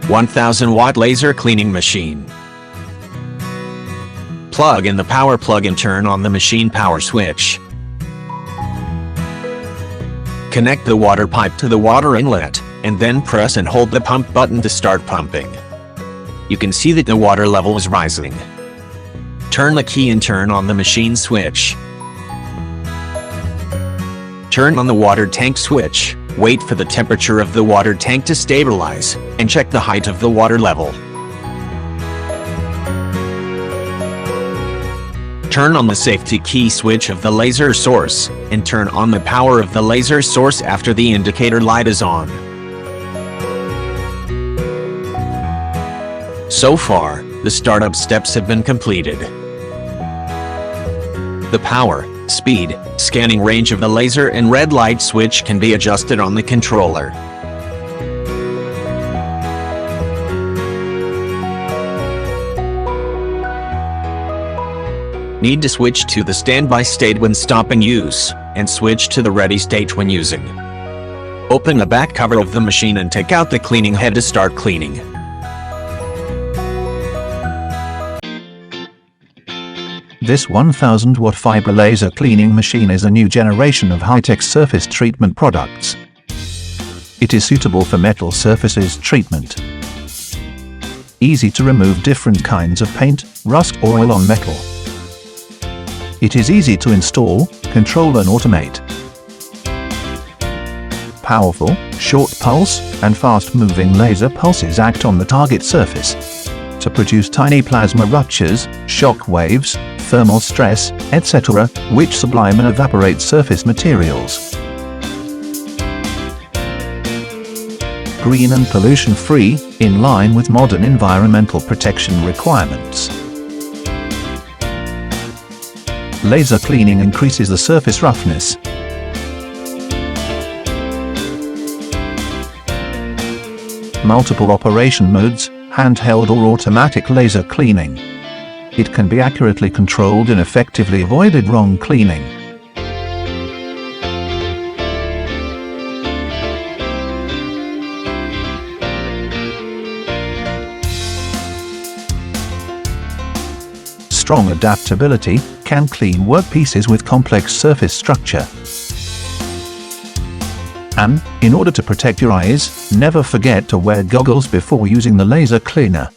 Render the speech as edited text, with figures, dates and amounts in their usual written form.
1000-watt laser cleaning machine. Plug in the power plug and turn on the machine power switch. Connect the water pipe to the water inlet, and then press and hold the pump button to start pumping. You can see that the water level is rising. Turn the key and turn on the machine switch. Turn on the water tank switch, wait for the temperature of the water tank to stabilize, and check the height of the water level. Turn on the safety key switch of the laser source, and turn on the power of the laser source after the indicator light is on. So far, the startup steps have been completed. The power, speed, scanning range of the laser and red light switch can be adjusted on the controller. Need to switch to the standby state when stopping use, and switch to the ready state when using. Open the back cover of the machine and take out the cleaning head to start cleaning. This 1000-watt fiber laser cleaning machine is a new generation of high-tech surface treatment products. It is suitable for metal surfaces treatment. Easy to remove different kinds of paint, rust, or oil on metal. It is easy to install, control and automate. Powerful, short pulse, and fast-moving laser pulses act on the target surface to produce tiny plasma ruptures, shock waves, thermal stress, etc., which sublime and evaporate surface materials. Green and pollution-free, in line with modern environmental protection requirements. Laser cleaning increases the surface roughness. Multiple operation modes, handheld or automatic laser cleaning. It can be accurately controlled and effectively avoided wrong cleaning. Strong adaptability, can clean workpieces with complex surface structure. And, in order to protect your eyes, never forget to wear goggles before using the laser cleaner.